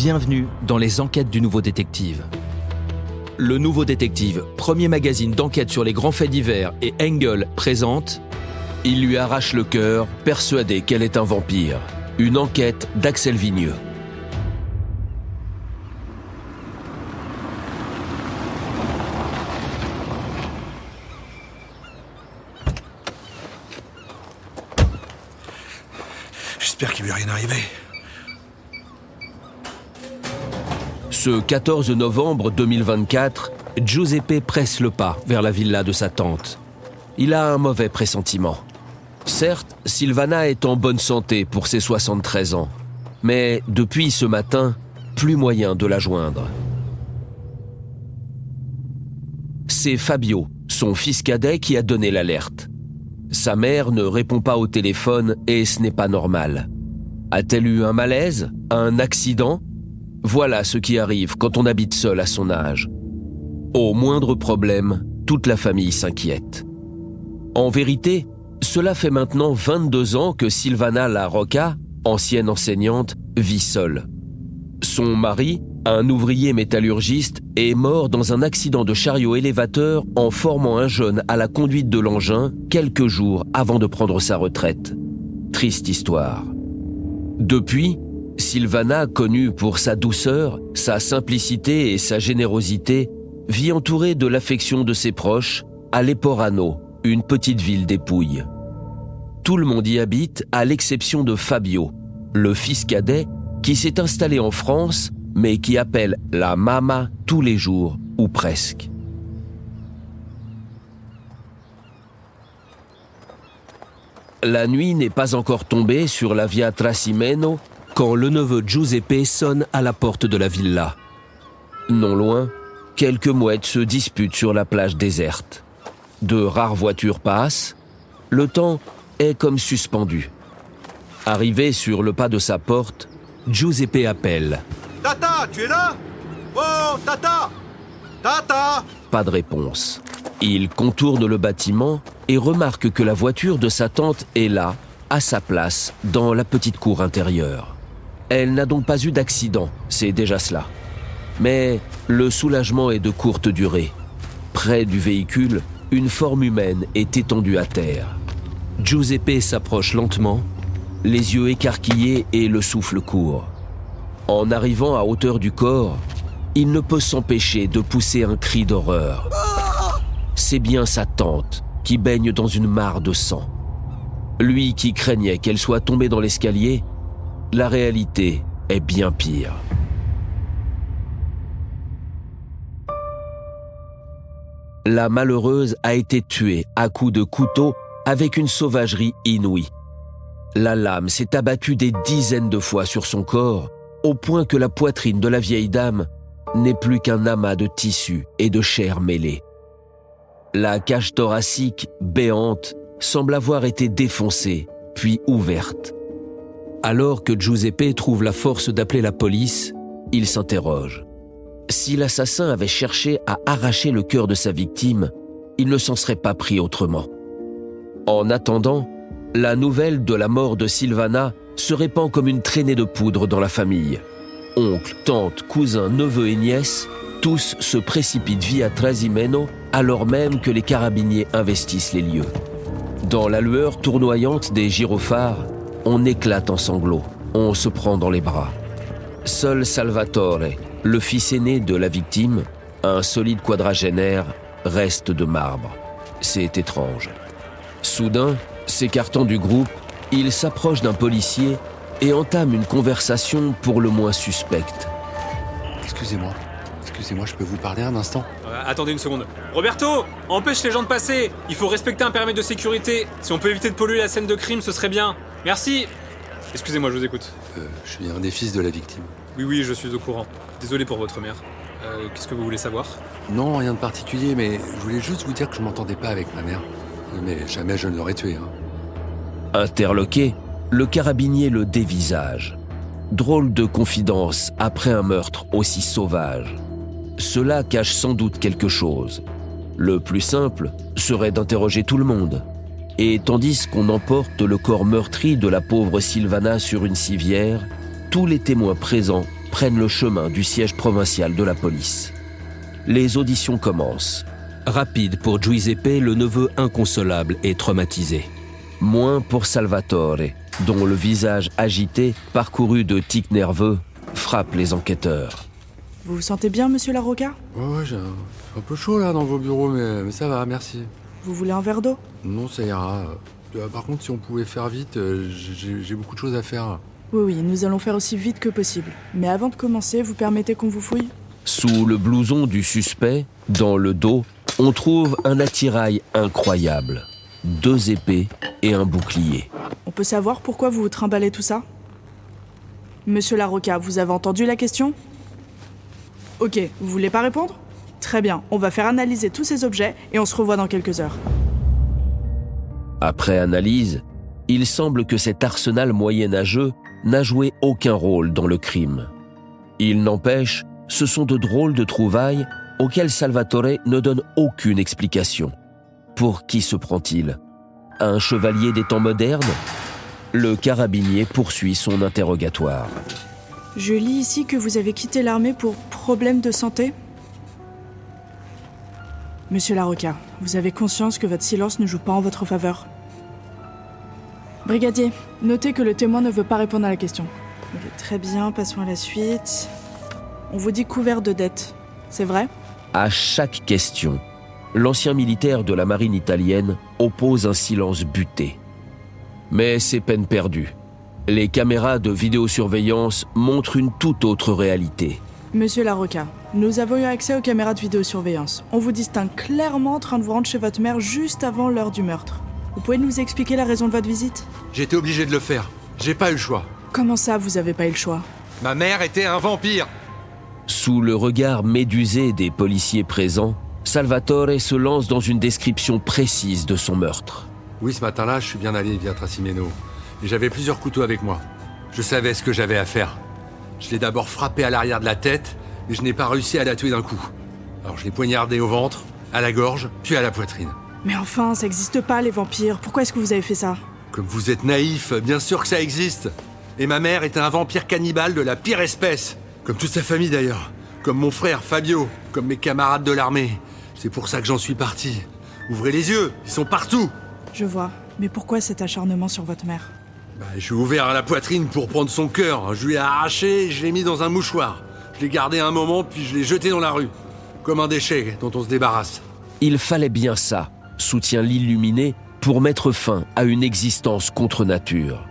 Bienvenue dans les enquêtes du Nouveau Détective. Le Nouveau Détective, premier magazine d'enquête sur les grands faits divers, et Engel présente « Il lui arrache le cœur, persuadé qu'elle est un vampire ». Une enquête d'Axel Vigneux. J'espère qu'il lui est rien arrivé. Ce 14 novembre 2024, Giuseppe presse le pas vers la villa de sa tante. Il a un mauvais pressentiment. Certes, Silvana est en bonne santé pour ses 73 ans, mais depuis ce matin, plus moyen de la joindre. C'est Fabio, son fils cadet, qui a donné l'alerte. Sa mère ne répond pas au téléphone et ce n'est pas normal. A-t-elle eu un malaise? Un accident? Voilà ce qui arrive quand on habite seul à son âge. Au moindre problème, toute la famille s'inquiète. En vérité, cela fait maintenant 22 ans que Silvana La Rocca, ancienne enseignante, vit seule. Son mari, un ouvrier métallurgiste, est mort dans un accident de chariot élévateur en formant un jeune à la conduite de l'engin quelques jours avant de prendre sa retraite. Triste histoire. Depuis, Silvana, connue pour sa douceur, sa simplicité et sa générosité, vit entourée de l'affection de ses proches à Leporano, une petite ville des Pouilles. Tout le monde y habite à l'exception de Fabio, le fils cadet qui s'est installé en France mais qui appelle la mama tous les jours ou presque. La nuit n'est pas encore tombée sur la via Trasimeno quand le neveu Giuseppe sonne à la porte de la villa. Non loin, quelques mouettes se disputent sur la plage déserte. De rares voitures passent. Le temps est comme suspendu. Arrivé sur le pas de sa porte, Giuseppe appelle. « Tata, tu es là? Oh, Tata! Tata !» Pas de réponse. Il contourne le bâtiment et remarque que la voiture de sa tante est là, à sa place, dans la petite cour intérieure. Elle n'a donc pas eu d'accident, c'est déjà cela. Mais le soulagement est de courte durée. Près du véhicule, une forme humaine est étendue à terre. Giuseppe s'approche lentement, les yeux écarquillés et le souffle court. En arrivant à hauteur du corps, il ne peut s'empêcher de pousser un cri d'horreur. C'est bien sa tante qui baigne dans une mare de sang. Lui qui craignait qu'elle soit tombée dans l'escalier, la réalité est bien pire. La malheureuse a été tuée à coups de couteau avec une sauvagerie inouïe. La lame s'est abattue des dizaines de fois sur son corps, au point que la poitrine de la vieille dame n'est plus qu'un amas de tissu et de chair mêlée. La cage thoracique, béante, semble avoir été défoncée, puis ouverte. Alors que Giuseppe trouve la force d'appeler la police, il s'interroge. Si l'assassin avait cherché à arracher le cœur de sa victime, il ne s'en serait pas pris autrement. En attendant, la nouvelle de la mort de Silvana se répand comme une traînée de poudre dans la famille. Oncles, tantes, cousins, neveux et nièces, tous se précipitent via Trasimeno alors même que les carabiniers investissent les lieux. Dans la lueur tournoyante des gyrophares, on éclate en sanglots, on se prend dans les bras. Seul Salvatore, le fils aîné de la victime, un solide quadragénaire, reste de marbre. C'est étrange. Soudain, s'écartant du groupe, il s'approche d'un policier et entame une conversation pour le moins suspecte. Excusez-moi, je peux vous parler un instant? Attendez une seconde. Roberto, empêche les gens de passer. Il faut respecter un périmètre de sécurité. Si on peut éviter de polluer la scène de crime, ce serait bien. Merci. Excusez-moi, je vous écoute. Je suis un des fils de la victime. Oui, je suis au courant. Désolé pour votre mère. Qu'est-ce que vous voulez savoir? Non, rien de particulier, mais je voulais juste vous dire que je m'entendais pas avec ma mère. Mais jamais je ne l'aurais tué. Interloqué, le carabinier le dévisage. Drôle de confidence après un meurtre aussi sauvage. Cela cache sans doute quelque chose. Le plus simple serait d'interroger tout le monde. Et tandis qu'on emporte le corps meurtri de la pauvre Silvana sur une civière, tous les témoins présents prennent le chemin du siège provincial de la police. Les auditions commencent. Rapide pour Giuseppe, le neveu inconsolable et traumatisé. Moins pour Salvatore, dont le visage agité, parcouru de tics nerveux, frappe les enquêteurs. Vous vous sentez bien, monsieur Larocca? Ouais, j'ai un peu chaud là dans vos bureaux, mais ça va, merci. Vous voulez un verre d'eau? Non, ça ira. Par contre, si on pouvait faire vite, j'ai beaucoup de choses à faire. Oui, nous allons faire aussi vite que possible. Mais avant de commencer, vous permettez qu'on vous fouille? Sous le blouson du suspect, dans le dos, on trouve un attirail incroyable. 2 épées et un bouclier. On peut savoir pourquoi vous vous trimballez tout ça? Monsieur Larocca, vous avez entendu la question? Ok, vous voulez pas répondre? Très bien, on va faire analyser tous ces objets et on se revoit dans quelques heures. Après analyse, il semble que cet arsenal moyenâgeux n'a joué aucun rôle dans le crime. Il n'empêche, ce sont de drôles de trouvailles auxquelles Salvatore ne donne aucune explication. Pour qui se prend-il? Un chevalier des temps modernes? Le carabinier poursuit son interrogatoire. Je lis ici que vous avez quitté l'armée pour problème de santé. Monsieur Larocca, vous avez conscience que votre silence ne joue pas en votre faveur. Brigadier, notez que le témoin ne veut pas répondre à la question. Ok, très bien, passons à la suite. On vous dit couvert de dettes, c'est vrai? À chaque question, l'ancien militaire de la marine italienne oppose un silence buté. Mais c'est peine perdue. Les caméras de vidéosurveillance montrent une toute autre réalité. Monsieur Larocca, nous avons eu accès aux caméras de vidéosurveillance. On vous distingue clairement en train de vous rendre chez votre mère juste avant l'heure du meurtre. Vous pouvez nous expliquer la raison de votre visite? J'étais obligé de le faire. J'ai pas eu le choix. Comment ça, vous avez pas eu le choix? Ma mère était un vampire. Sous le regard médusé des policiers présents, Salvatore se lance dans une description précise de son meurtre. Oui, ce matin-là, je suis bien allé via Trasimeno. Et j'avais plusieurs couteaux avec moi. Je savais ce que j'avais à faire. Je l'ai d'abord frappé à l'arrière de la tête, mais je n'ai pas réussi à la tuer d'un coup. Alors je l'ai poignardé au ventre, à la gorge, puis à la poitrine. Mais enfin, ça existe pas, les vampires. Pourquoi est-ce que vous avez fait ça? Comme vous êtes naïf, bien sûr que ça existe. Et ma mère était un vampire cannibale de la pire espèce. Comme toute sa famille d'ailleurs. Comme mon frère Fabio, comme mes camarades de l'armée. C'est pour ça que j'en suis parti. Ouvrez les yeux, ils sont partout. Je vois. Mais pourquoi cet acharnement sur votre mère? Je lui ai ouvert la poitrine pour prendre son cœur. Je lui ai arraché et je l'ai mis dans un mouchoir. Je l'ai gardé un moment, puis je l'ai jeté dans la rue. Comme un déchet dont on se débarrasse. Il fallait bien ça, soutient l'illuminé, pour mettre fin à une existence contre nature.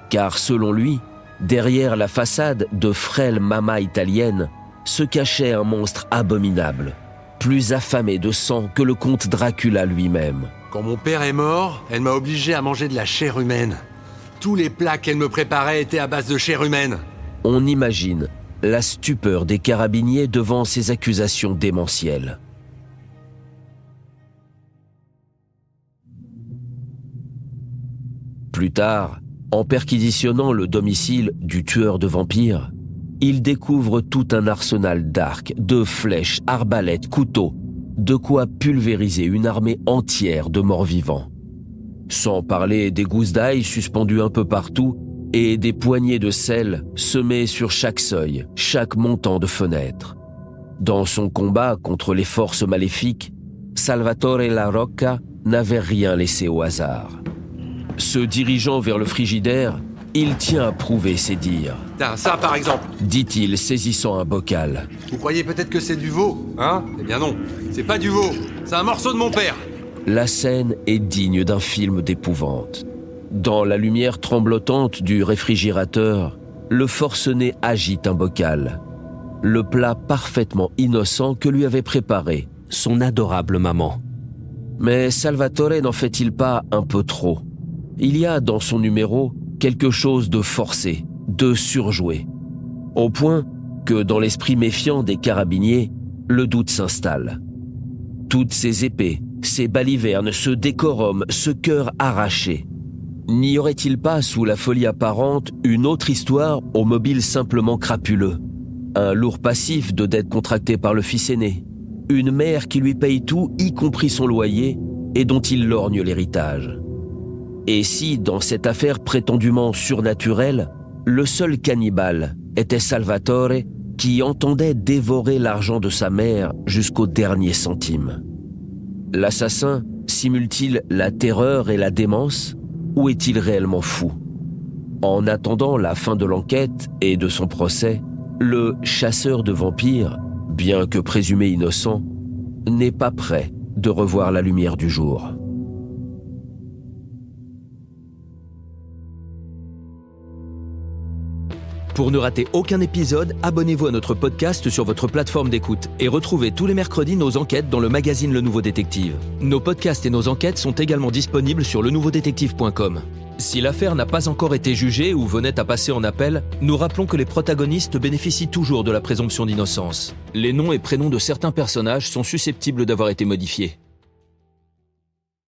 Car selon lui, derrière la façade de frêle mama italienne, se cachait un monstre abominable, plus affamé de sang que le comte Dracula lui-même. Quand mon père est mort, elle m'a obligé à manger de la chair humaine. Tous les plats qu'elle me préparait étaient à base de chair humaine. On imagine la stupeur des carabiniers devant ces accusations démentielles. Plus tard, en perquisitionnant le domicile du tueur de vampires, il découvre tout un arsenal d'arcs, de flèches, arbalètes, couteaux, de quoi pulvériser une armée entière de morts-vivants. Sans parler des gousses d'ail suspendues un peu partout et des poignées de sel semées sur chaque seuil, chaque montant de fenêtre. Dans son combat contre les forces maléfiques, Salvatore Larocca n'avait rien laissé au hasard. Se dirigeant vers le frigidaire, il tient à prouver ses dires. Tiens, ça par exemple. Dit-il, saisissant un bocal. Vous croyez peut-être que c'est du veau, hein? Eh bien non, c'est pas du veau, c'est un morceau de mon père. La scène est digne d'un film d'épouvante. Dans la lumière tremblotante du réfrigérateur, le forcené agite un bocal. Le plat parfaitement innocent que lui avait préparé son adorable maman. Mais Salvatore n'en fait-il pas un peu trop? Il y a dans son numéro quelque chose de forcé, de surjoué. Au point que dans l'esprit méfiant des carabiniers, le doute s'installe. Toutes ces épées, ces balivernes, ce décorum, ce cœur arraché. N'y aurait-il pas, sous la folie apparente, une autre histoire au mobile simplement crapuleux? Un lourd passif de dettes contractées par le fils aîné. Une mère qui lui paye tout, y compris son loyer, et dont il lorgne l'héritage. Et si, dans cette affaire prétendument surnaturelle, le seul cannibale était Salvatore, qui entendait dévorer l'argent de sa mère jusqu'au dernier centime. L'assassin simule-t-il la terreur et la démence, ou est-il réellement fou? En attendant la fin de l'enquête et de son procès, le chasseur de vampires, bien que présumé innocent, n'est pas prêt de revoir la lumière du jour. Pour ne rater aucun épisode, abonnez-vous à notre podcast sur votre plateforme d'écoute et retrouvez tous les mercredis nos enquêtes dans le magazine Le Nouveau Détective. Nos podcasts et nos enquêtes sont également disponibles sur lenouveaudétective.com. Si l'affaire n'a pas encore été jugée ou venait à passer en appel, nous rappelons que les protagonistes bénéficient toujours de la présomption d'innocence. Les noms et prénoms de certains personnages sont susceptibles d'avoir été modifiés.